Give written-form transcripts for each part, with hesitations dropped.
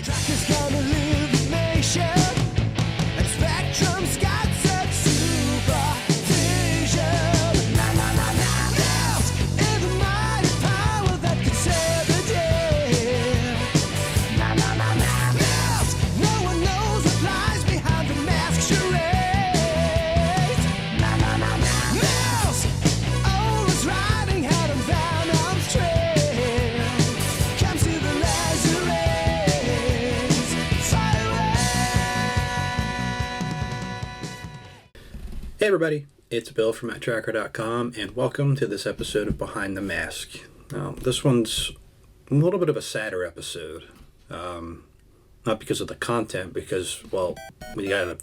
Matt-Trakker's gonna leave the nation, and Spectrum's got such supervision. Mask is a mighty power that could save the day. Mask, no one knows what lies behind the mask charade. Mask, always riding out on Venom's trail. Comes to the laser rays, fire Hey everybody, it's Bill from Matt-Trakker.com, and welcome to this episode of Behind the Mask. This one's a little bit of a sadder episode, not because of the content, because, well, we got a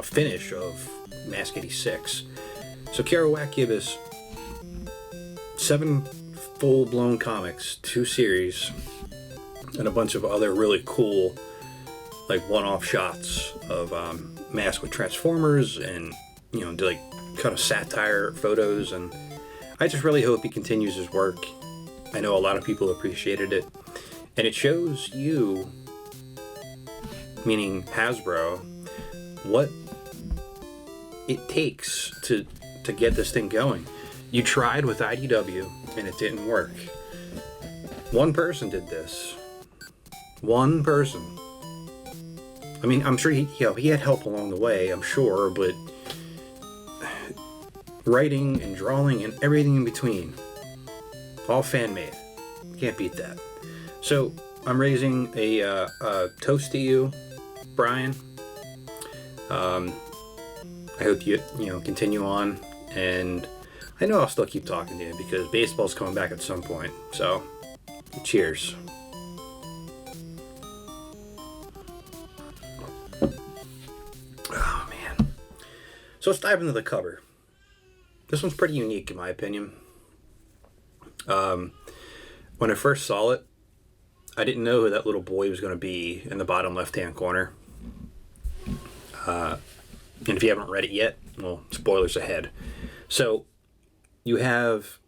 finish of Mask 86. So Kero Wacks gave us 7 full-blown comics, 2 series, and a bunch of other really cool, like, one-off shots of Mask with Transformers, and do like kind of satire photos, and I just really hope he continues his work. I know a lot of people appreciated it, and it shows you, meaning Hasbro, what it takes to get this thing going. You tried with IDW and it didn't work. One person did this. One person. I mean, I'm sure he had help along the way, I'm sure, but writing and drawing and everything in between, all fan-made. Can't beat that. So I'm raising a toast to you, Brian. I hope you continue on, and I know I'll still keep talking to you because baseball's coming back at some point. So cheers. Oh man. So let's dive into the cover. This one's pretty unique in my opinion. When I first saw it, I didn't know who that little boy was going to be in the bottom left-hand corner. And if you haven't read it yet, well, spoilers ahead. So you have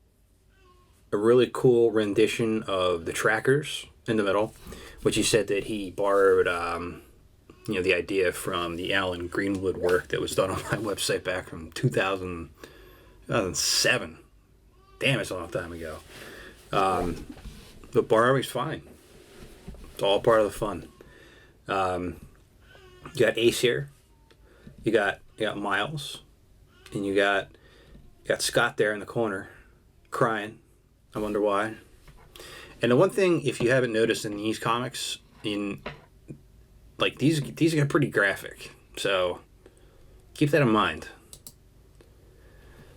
a really cool rendition of the Trackers in the middle, which he said that he borrowed the idea from the Alan Greenwood work that was done on my website back from 2007. Damn, it's a long time ago. But borrowing's fine. It's all part of the fun. You got Ace here. You got Miles, and you got Scott there in the corner, crying. I wonder why. And the one thing, if you haven't noticed in these comics, these are pretty graphic, so keep that in mind.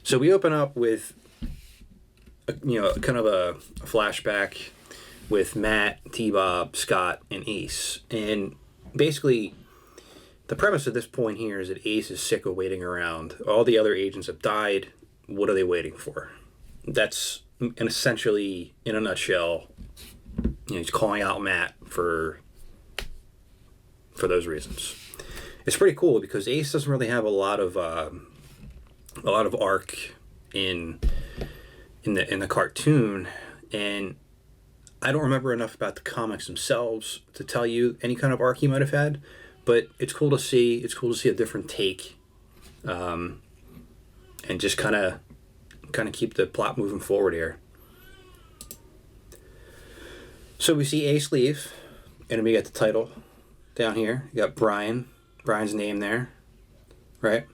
So we open up with kind of a flashback with Matt, T-Bob, Scott, and Ace. And basically, the premise at this point here is that Ace is sick of waiting around. All the other agents have died. What are they waiting for? That's, and essentially, in a nutshell, he's calling out Matt for those reasons. It's pretty cool because Ace doesn't really have a lot of arc in the cartoon, and I don't remember enough about the comics themselves to tell you any kind of arc he might have had, but it's cool to see. It's cool to see a different take, and just kind of keep the plot moving forward here. So we see Ace leave, and we got the title down here. You got Brian's name there, right?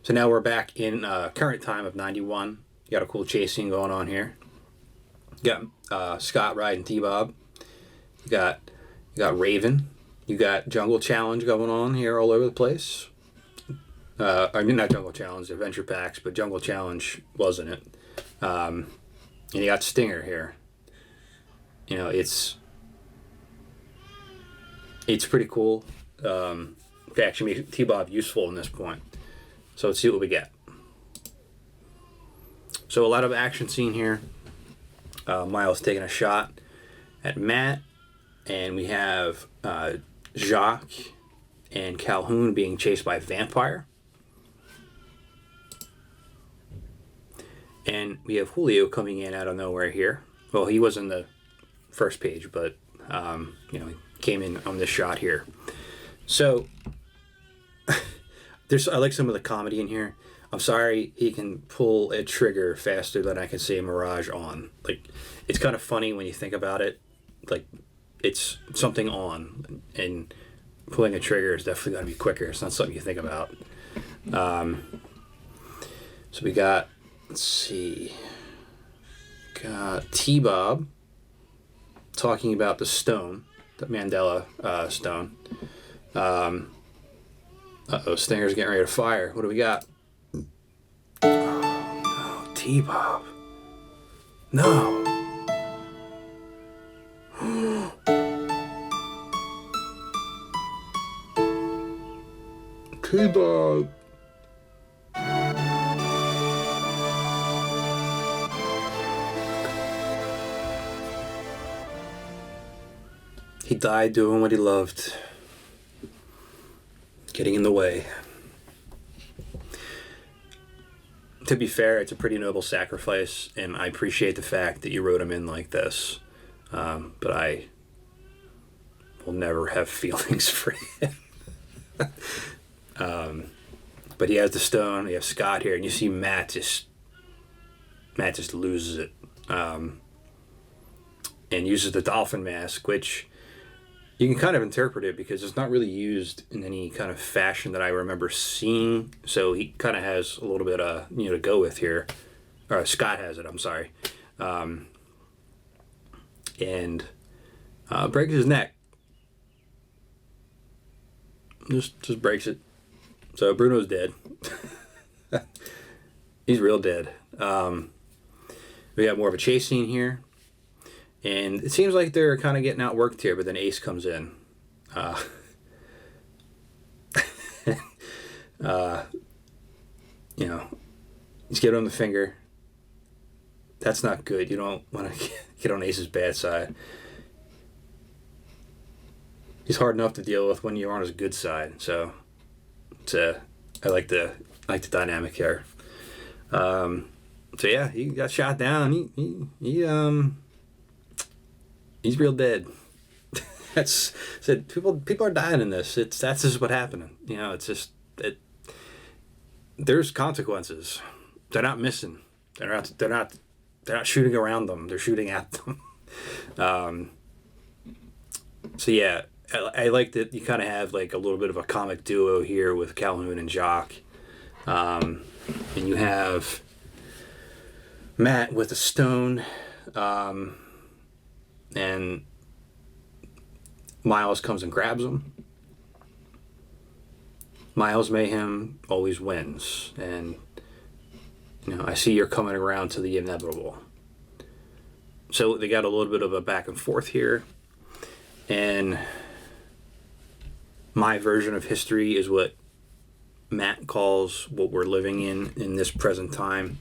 So now we're back in current time of 91. You got a cool chase scene going on here. You got Scott riding T-Bob. You got Raven. You got Jungle Challenge going on here all over the place. I mean, not Jungle Challenge, Adventure Packs, but Jungle Challenge was in it. And you got Stinger here. It's pretty cool. To actually make T-Bob useful in this point. So let's see what we get. So a lot of action scene here. Miles taking a shot at Matt, and we have Jacques and Calhoun being chased by a vampire. And we have Julio coming in out of nowhere here. Well, he was in the first page, but You know, he came in on this shot here. So I like some of the comedy in here. I'm sorry, he can pull a trigger faster than I can say Mirage on. Like, it's kind of funny when you think about it. Like, it's something on, and pulling a trigger is definitely got to be quicker. It's not something you think about. So we got, let's see, got T-Bob talking about the stone, the Mandela stone. Stinger's getting ready to fire. What do we got? Oh, no, T-Bob. No. T-Bob. He died doing what he loved. Getting in the way. To be fair, it's a pretty noble sacrifice, and I appreciate the fact that you wrote him in like this. But I will never have feelings for him. But he has the stone. You have Scott here, and you see Matt just loses it, and uses the dolphin mask, which you can kind of interpret it because it's not really used in any kind of fashion that I remember seeing. So he kind of has a little bit to go with here. Or Scott has it. I'm sorry, and breaks his neck. Just breaks it. So Bruno's dead. He's real dead. We got more of a chase scene here. And it seems like they're kind of getting outworked here, but then Ace comes in. He's getting on the finger. That's not good. You don't want to get on Ace's bad side. He's hard enough to deal with when you're on his good side. So I like the dynamic here. So yeah, he got shot down. He's real dead. People are dying in this. That's just what happened. There's consequences. They're not missing. They're not shooting around them. They're shooting at them. So yeah, I like that you kind of have like a little bit of a comic duo here with Calhoun and Jock. And you have Matt with a stone. And Miles comes and grabs him. Miles Mayhem always wins. And, I see you're coming around to the inevitable. So they got a little bit of a back and forth here. And my version of history is what Matt calls what we're living in this present time.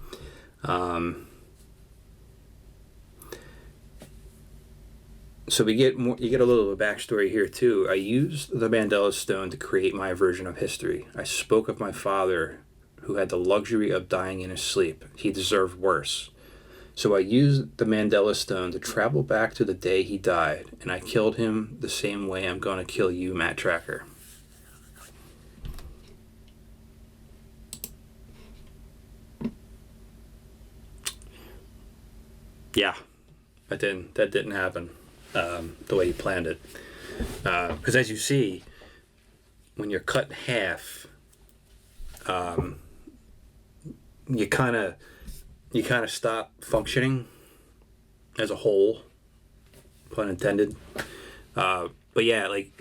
So you get a little of a backstory here too. I used the Mandela Stone to create my version of history. I spoke of my father, who had the luxury of dying in his sleep. He deserved worse. So I used the Mandela Stone to travel back to the day he died, and I killed him the same way I'm going to kill you, Matt-Trakker. Yeah, that didn't happen. The way he planned it, because as you see, when you're cut in half, you kind of stop functioning as a whole, pun intended. But yeah, like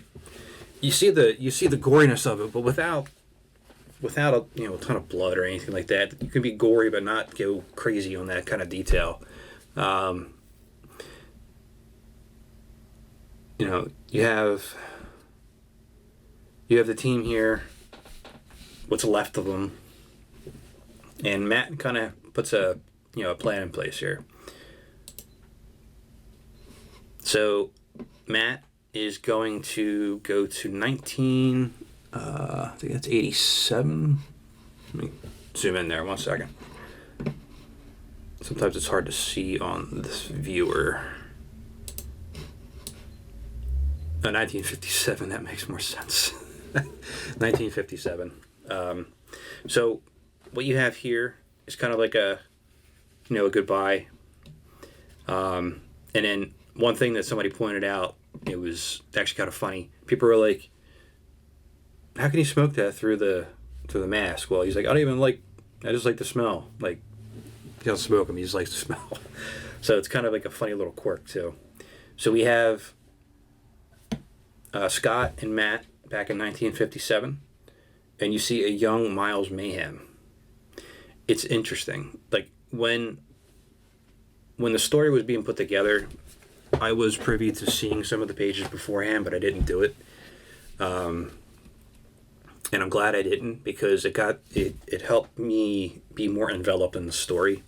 you see the goriness of it, but without a ton of blood or anything like that. You can be gory but not go crazy on that kind of detail. You have the team here, what's left of them, and Matt kind of puts a plan in place here. So Matt is going to go to I think that's 87. Let me zoom in there 1 second. Sometimes it's hard to see on this viewer. 1957. That makes more sense. 1957. So what you have here is kind of like a goodbye. And then one thing that somebody pointed out, it was actually kind of funny. People were like, "How can you smoke that through the mask?" Well, he's like, I just like the smell. Like, he doesn't smoke them, he just likes the smell. So it's kind of like a funny little quirk too. So we have Scott and Matt back in 1957, and you see a young Miles Mayhem. It's interesting. Like when the story was being put together, I was privy to seeing some of the pages beforehand, but I didn't do it. And I'm glad I didn't, because it helped me be more enveloped in the story.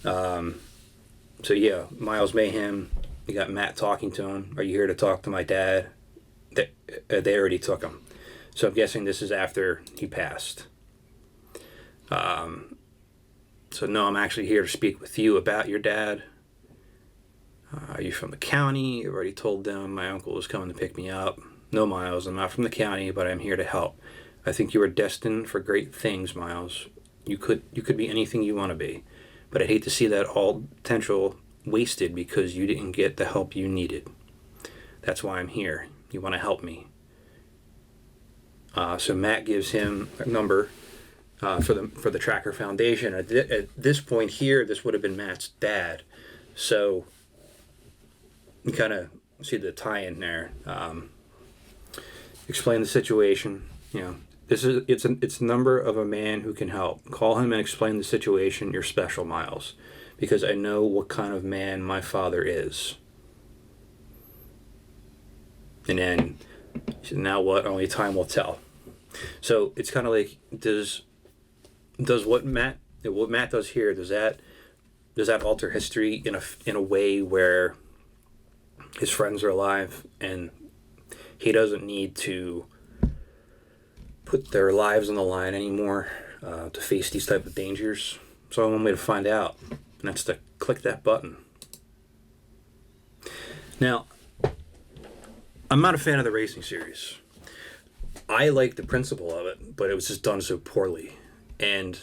So yeah, Miles Mayhem. You got Matt talking to him. Are you here to talk to my dad? They already took him. So I'm guessing this is after he passed. So no, I'm actually here to speak with you about your dad. Are you from the county? I've already told them my uncle was coming to pick me up. No, Miles, I'm not from the county, but I'm here to help. I think you are destined for great things, Miles. You could be anything you want to be. But I'd hate to see that all potential wasted because you didn't get the help you needed. That's why I'm here. You want to help me. So Matt gives him a number for the Tracker Foundation. At this point here, this would have been Matt's dad. So you kind of see the tie-in there. Explain the situation. It's a number of a man who can help. Call him and explain the situation. You're special, Miles, because I know what kind of man my father is. And then, now what? Only time will tell. So it's kind of like, does what Matt does here, does that alter history in a way where his friends are alive and he doesn't need to put their lives on the line anymore to face these type of dangers? So one way to find out, and that's to click that button. Now, I'm not a fan of the racing series. I like the principle of it, but it was just done so poorly. And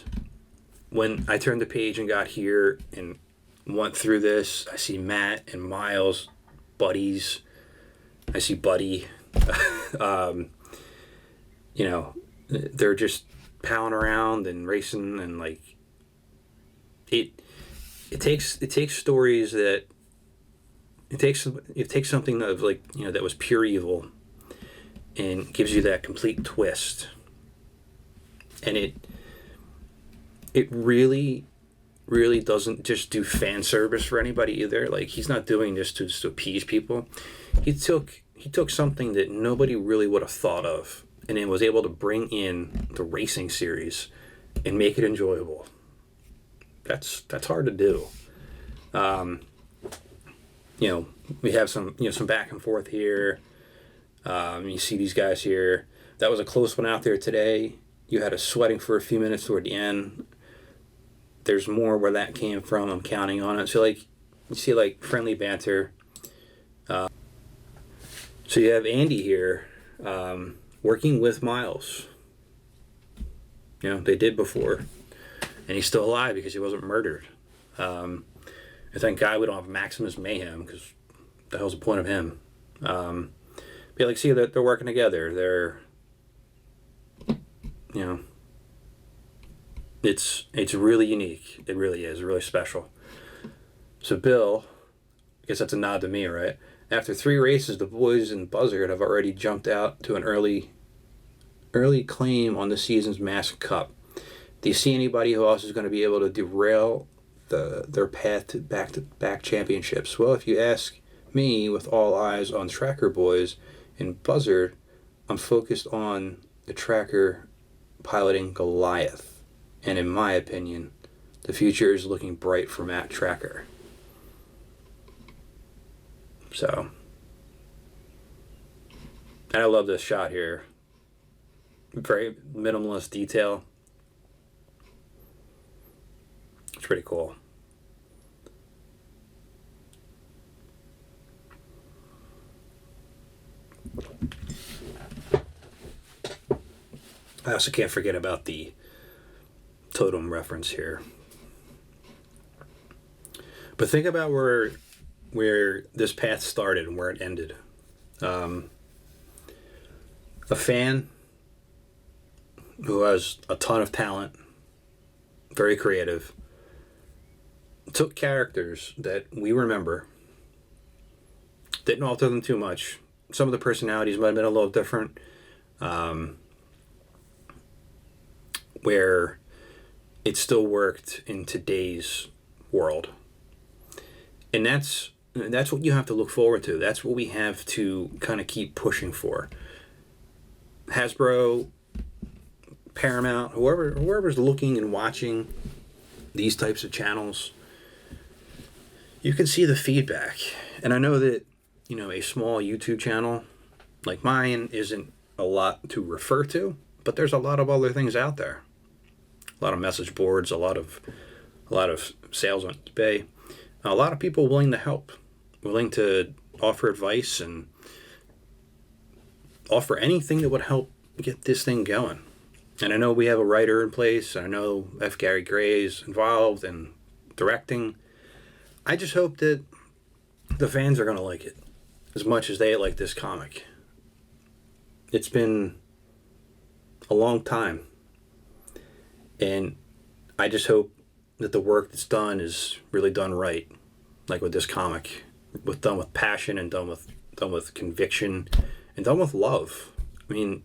when I turned the page and got here and went through this, I see Matt and Miles, buddies. I see Buddy. They're just palling around and racing, and like it takes stories that it takes something of that was pure evil and gives you that complete twist. And it really doesn't just do fan service for anybody either. Like, he's not doing this to just appease people. He took something that nobody really would have thought of, and then was able to bring in the racing series and make it enjoyable. That's hard to do. We have some back and forth here. You see these guys here. That was a close one out there today. You had us sweating for a few minutes toward the end. There's more where that came from. I'm counting on it. So you see friendly banter. So you have Andy here working with Miles. They did before. And he's still alive because he wasn't murdered. I thank God we don't have Maximus Mayhem, because the hell's the point of him? But see that they're working together. They're, it's really unique. It really is really special. So Bill, I guess that's a nod to me, right? After 3 races, the boys in Buzzard have already jumped out to an early claim on the season's Mask Cup. Do you see anybody who else is going to be able to derail their path to back championships? Well, if you ask me, with all eyes on Tracker boys in Buzzard, I'm focused on the Tracker piloting Goliath. And in my opinion, the future is looking bright for Matt-Trakker. So, and I love this shot here. Very minimalist detail. It's pretty cool. I also can't forget about the totem reference here. But think about where this path started and where it ended. A fan who has a ton of talent, very creative, took characters that we remember, didn't alter them too much. Some of the personalities might have been a little different, where it still worked in today's world. And that's what you have to look forward to. That's what we have to kind of keep pushing for. Hasbro, Paramount, whoever's looking and watching these types of channels, you can see the feedback. And I know that, a small YouTube channel like mine isn't a lot to refer to, but there's a lot of other things out there. A lot of message boards, a lot of sales on eBay, a lot of people willing to help, willing to offer advice and offer anything that would help get this thing going. And I know we have a writer in place. I know F. Gary Gray is involved in directing. I just hope that the fans are going to like it as much as they like this comic. It's been a long time. And I just hope that the work that's done is really done right. Like with this comic. Done with passion and done with conviction and done with love. I mean,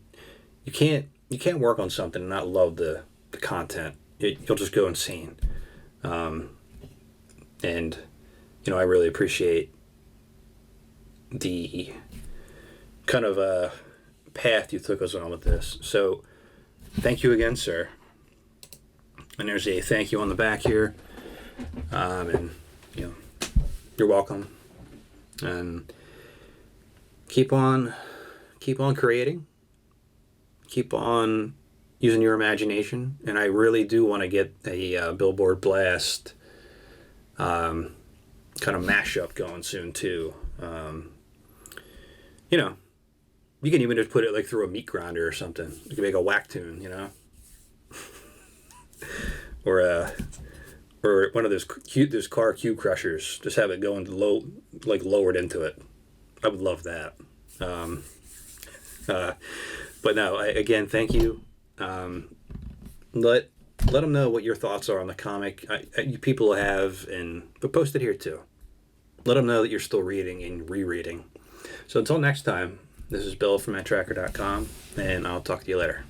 you can't work on something and not love the content. You'll just go insane. And I really appreciate the kind of path you took us on with this. So thank you again, sir. And there's a thank you on the back here. And you're welcome. And keep on creating. Keep on using your imagination. And I really do want to get a Billboard Blast kind of mashup going soon too. You can even just put it like through a meat grinder or something. You can make a whack tune, or one of those car cube crushers. Just have it going low, like lowered into it. I would love that. But no, again, thank you. Let them know what your thoughts are on the comic. You people have, but post it here too. Let them know that you're still reading and rereading. So until next time, this is Bill from Matt-Trakker.com, and I'll talk to you later.